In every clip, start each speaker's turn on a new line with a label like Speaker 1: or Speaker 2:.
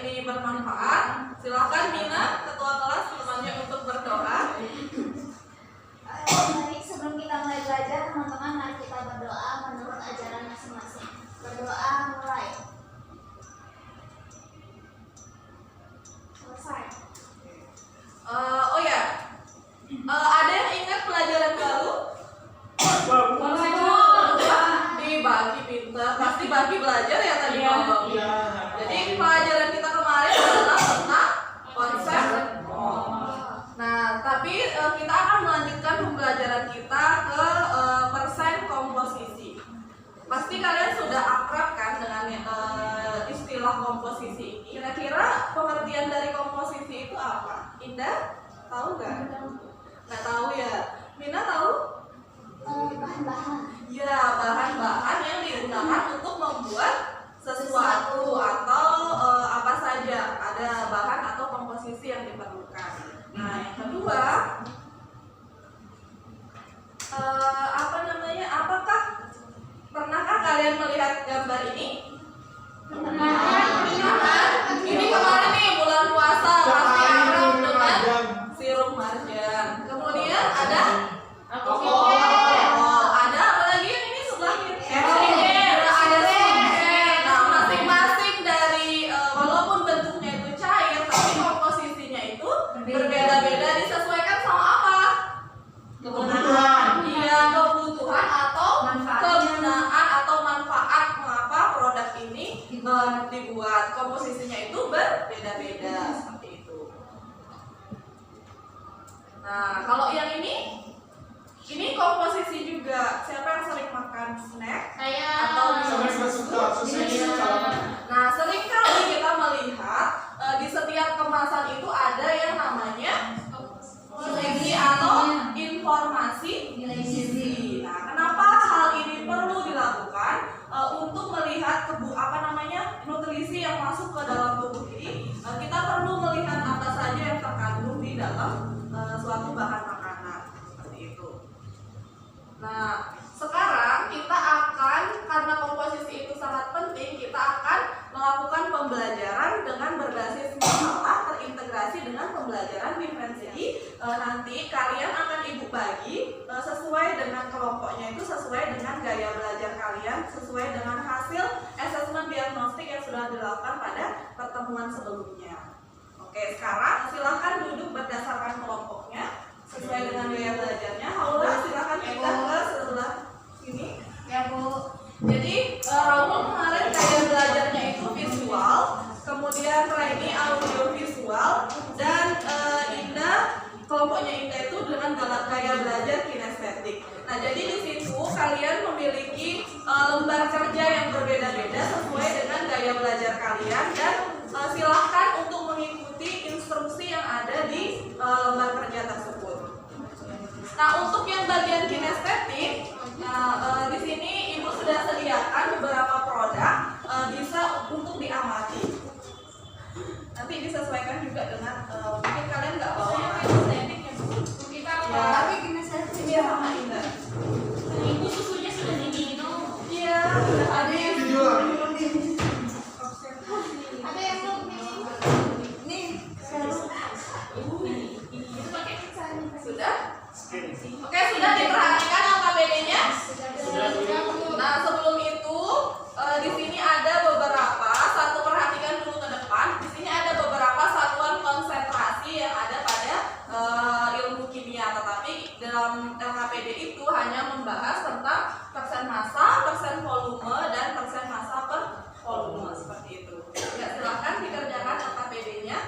Speaker 1: ini bermanfaat, silakan Mina, ketua kelas, temannya untuk berdoa.
Speaker 2: Mari sebelum kita mulai belajar, teman-teman mari kita berdoa menurut ajaran masing-masing. Berdoa mulai. Selesai.
Speaker 1: Oh ya, ada yang ingat pelajaran baru? Dibagi pintar, pasti bagi belajar ya tadi ngomong. Jadi pelajaran kita kemarin adalah tentang konsep. Nah, tapi kita akan melanjutkan pembelajaran kita ke persen komposisi. Pasti kalian sudah akrab kan dengan istilah komposisi ini. Kira-kira pengertian dari komposisi itu apa? Indah, tahu nggak? Nggak tahu ya. Mina tahu?
Speaker 2: Bahan-bahan.
Speaker 1: Ya, bahan-bahan yang digunakan untuk membuat sesuatu atau apa saja. Ada bahan atau komposisi yang diperlukan. Nah, yang kedua, apakah pernahkah kalian melihat gambar ini? Pernah. Ini kemarin nih bulan puasa pasti akrab dengan sirup marjan. Kemudian ada ada apa lagi yang ini sebelahnya? Ada skincare. Nah, masing-masing dari walaupun bentuknya itu cair, tapi komposisinya itu berbeda-beda, disesuaikan sama apa? Kebutuhan. Iya, kebutuhan atau kegunaan atau manfaat mengapa produk ini dibuat. Komposisinya itu berbeda-beda seperti itu. Nah, kalau yang ini komposisi juga. Siapa yang sering makan snack?
Speaker 2: Saya.
Speaker 1: Atau
Speaker 3: suka.
Speaker 1: Nah, sering kali kita melihat di setiap kemasan itu ada yang namanya gizi atau informasi gizi. Nah, kenapa hal ini perlu dilakukan? Untuk melihat nutrisi yang masuk ke dalam tubuh ini, kita perlu melihat apa saja yang terkandung di dalam suatu bahan makanan seperti itu. Nah, sekarang kita akan, karena komposisi itu sangat penting, kita akan melakukan pembelajaran dengan berbasis masalah terintegrasi dengan pembelajaran diferensiasi. Nanti kalian akan ibu bagi sesuai dengan kelompoknya, itu sesuai dengan gaya belajar kalian, sesuai dengan hasil asesmen diagnostik yang sudah dilakukan pada pertemuan sebelumnya. Oke, sekarang silakan duduk berdasarkan kelompoknya sesuai dengan gaya belajarnya. Haula, silakan pindah ke sebelah sini.
Speaker 2: Ya, Bu.
Speaker 1: Jadi Raul kemarin gaya belajarnya itu visual, kemudian Raini audio visual, dan Indah, kelompoknya Indah itu dengan gaya belajar kinestetik. Nah, jadi di situ kalian memiliki lembar kerja yang berbeda-beda sesuai dengan gaya belajar kalian, dan silahkan untuk mengikuti instruksi yang ada di lembar kerja tersebut. Nah, untuk yang bagian kinestetik, di sini Ibu sudah sediakan beberapa produk bisa untuk diamati. Nanti disesuaikan juga dengan mungkin kalian nggak bawa kinestetiknya, Bu. Kita
Speaker 2: Tapi kinestetik
Speaker 1: ini sama Indah.
Speaker 2: Ibu susunya sudah diminum.
Speaker 1: Iya, ada yang
Speaker 2: Ada yang belum minum. Nih, itu pakai
Speaker 1: sudah. Oke, sudah diperhatikan LKPD-nya? Nah, sebelum itu di sini ada beberapa, satu perhatikan dulu ke depan. Di sini ada beberapa satuan konsentrasi yang ada pada ilmu kimia, tetapi dalam LKPD itu hanya membahas tentang persen massa, persen volume, dan persen massa per volume seperti itu. Ya, silakan dikerjakan LKPD-nya.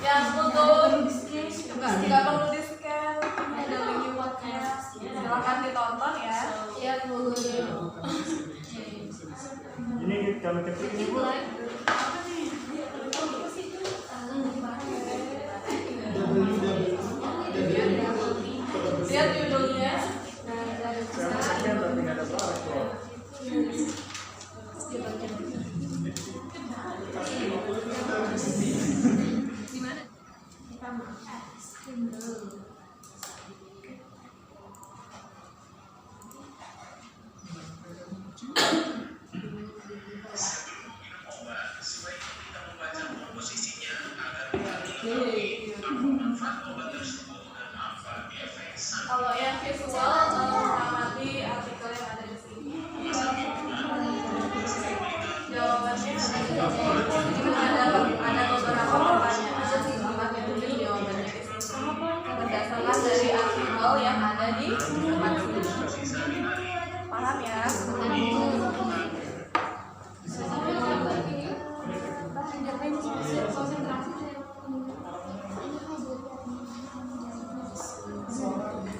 Speaker 1: Yang untuk nggak perlu di scan, ada link buatnya. Silakan ditonton ya.
Speaker 2: ya, Bu.
Speaker 3: Ini kalau ketik ini Bu.
Speaker 1: Lihat judulnya.
Speaker 3: Saya sekian tapi nggak ada barang kok.
Speaker 1: Kalau yang visual mengamati artikel yang ada di sini. Jawabannya ada beberapa pertanyaan. Silakan tulis jawabannya di sini berdasarkan dari artikel yang ada di depan sini. Paham ya?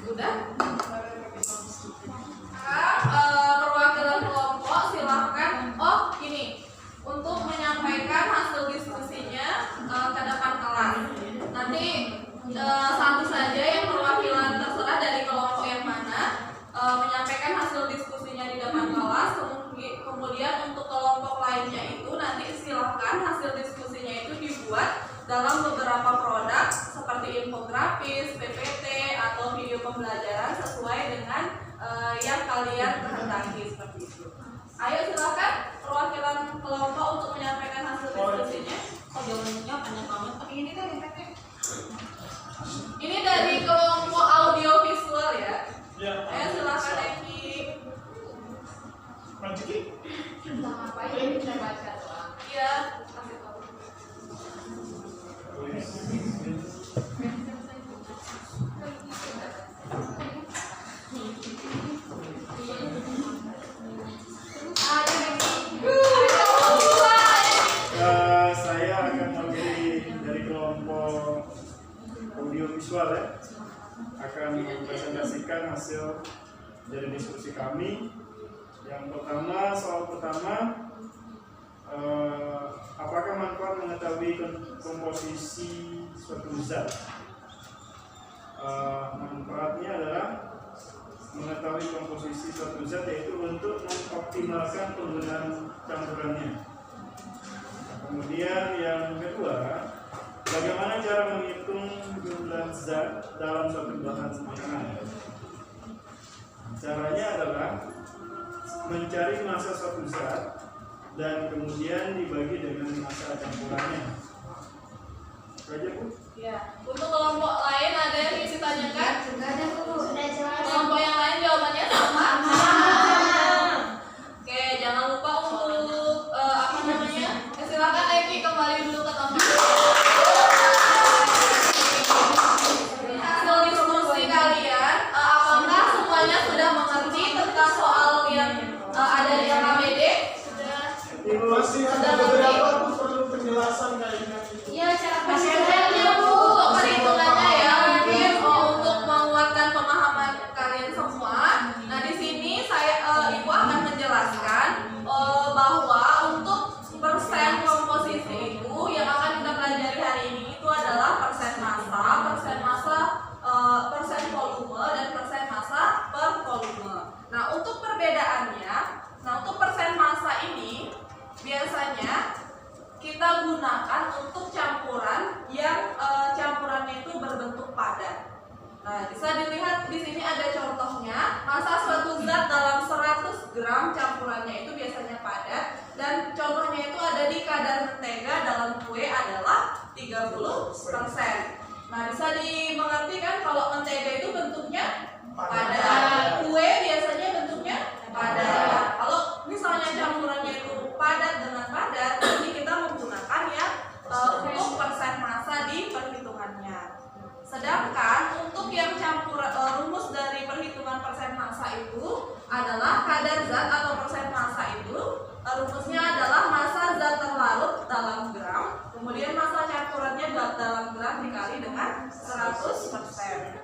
Speaker 1: Udah? Perwakilan kelompok silahkan. Oh gini, untuk menyampaikan hasil diskusinya ke depan kelas. Nanti satu saja yang perwakilan terserah dari kelompok yang mana menyampaikan hasil diskusinya di depan kelas. Kemudian untuk kelompok lainnya itu nanti silahkan hasil diskusinya itu dibuat dalam beberapa produk seperti infografis, PPT, atau video pembelajaran sesuai dengan yang kalian kehendaki seperti itu. Ayo silakan perwakilan kelompok untuk menyampaikan hasil diskusinya. Oh jawabannya panjang banget. Tapi ini dari PPT. Ini dari kelompok audio visual ya. Ayo silakan Eki.
Speaker 3: Manciki.
Speaker 1: Ngapain kita baca doang? Iya. Kasih tahu.
Speaker 3: Saya akan mewakili dari kelompok audiovisual ya, akan mempresentasikan hasil dari diskusi kami. Yang pertama, soal pertama, apakah manfaat mengetahui komposisi suatu zat? Manfaatnya adalah mengetahui komposisi suatu zat, yaitu untuk mengoptimalkan penggunaan campurannya. Kemudian yang kedua, bagaimana cara menghitung jumlah zat dalam suatu bahan makanan? Caranya adalah mencari massa suatu zat dan kemudian dibagi dengan massa campurannya. Aja Bu?
Speaker 1: Ya. Untuk kelompok lain ada yang ingin ditanyakan?
Speaker 2: Sudah ada Bu, sudah jelas.
Speaker 1: Kelompok yang lain jawabannya sama? Oke, jangan lupa untuk apa namanya? Silakan Eki kembali dulu ke tempat. Hasil diskusi kalian, apakah semuanya sudah mengerti tentang soal yang ada di KKBD?
Speaker 3: Masih ada beberapa perlu penjelasan kayaknya.
Speaker 2: Iya, cara
Speaker 1: Hasilnya Bu, untuk perhitungannya ya, mungkin untuk menguatkan pemahaman kalian semua. Nah di sini Ibu akan menjelaskan bahwa untuk persen komposisi itu yang akan kita pelajari hari ini itu adalah persen massa, persen volume, dan persen massa per volume. Nah untuk perbedaannya, untuk persen massa ini biasanya kita gunakan untuk campuran yang campurannya itu berbentuk padat. Nah, bisa dilihat di sini ada contohnya. Massa suatu zat dalam 100 gram campurannya itu biasanya padat, dan contohnya itu ada di kadar mentega dalam kue adalah 30%. Nah, bisa dimengerti kan kalau mentega itu bentuknya padat. Kue biasanya bentuknya padat. Kalau misalnya campurannya itu padat dengan padat, jadi kita menggunakan ya untuk persen massa di perhitungannya. Sedangkan untuk yang rumus dari perhitungan persen massa itu adalah kadar zat atau persen massa itu rumusnya adalah massa zat terlarut dalam gram, kemudian massa campurannya dalam gram dikali dengan 100%.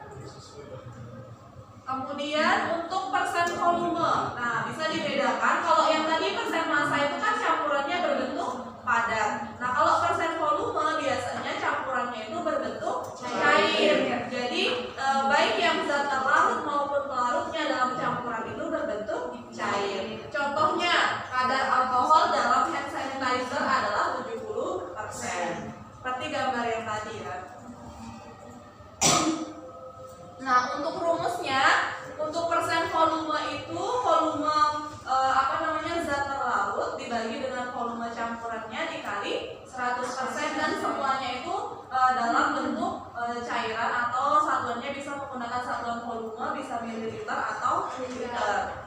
Speaker 1: Kemudian untuk persen volume, nah bisa dibedakan. Kalau yang tadi persen massa itu kan campurannya berbentuk padat. Nah kalau persen volume biasanya campurannya itu berbentuk cair. Jadi baik yang zat terlarut maupun pelarutnya dalam campuran itu berbentuk cair. Contohnya kadar alkohol dalam hand sanitizer adalah 70%. Seperti gambar yang tadi ya. volume bisa mililiter atau liter.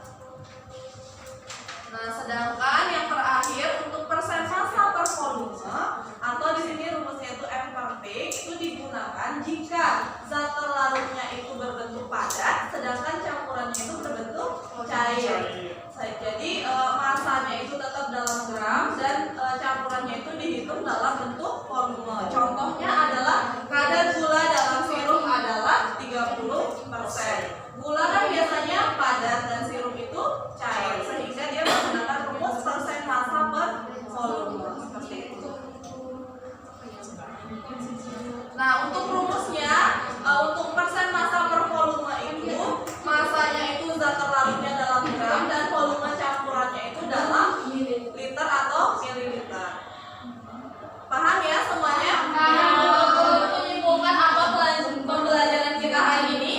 Speaker 1: Nah, sedangkan yang terakhir untuk persen massa per volume atau di sini rumusnya itu M per P itu digunakan jika zat terlarutnya itu berbentuk padat, sedangkan campurannya itu berbentuk cair. Jadi masanya itu tetap dalam gram dan campurannya itu dihitung dalam bentuk volume. Contohnya adalah kadar gula dalam sirup adalah 30%. Gula kan biasanya padat dan sirup itu cair, sehingga dia menggunakan rumus persen massa per volume seperti itu. Nah, untuk rumusnya, untuk persen massa per volume itu masanya itu zat terlarutnya dalam gram dan volume campurannya itu dalam liter atau mililiter. Paham ya semuanya? Untuk menyimpulkan apa pembelajaran kita hari ini?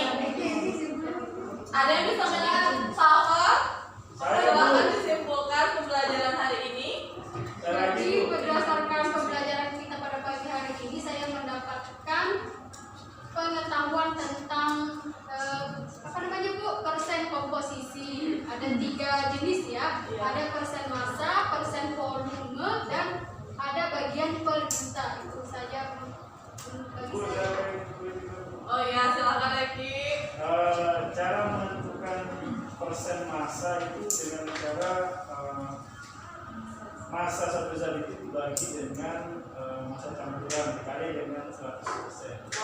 Speaker 1: Ada yang bisa menyimpulkan? Silahkan disimpulkan pembelajaran hari ini.
Speaker 4: Jadi berdasarkan pembelajaran kita pada pagi hari ini, saya mendapatkan pengetahuan tentang persen komposisi. Ada 3 jenis ya. Ada persen massa, persen volume, dan ada bagian per juta. Itu saja bagi saya.
Speaker 1: Oh iya, silakan Eki.
Speaker 3: Cara menentukan persen massa itu dengan cara massa satu zat itu dibagi dengan massa campuran dikali dengan 100%.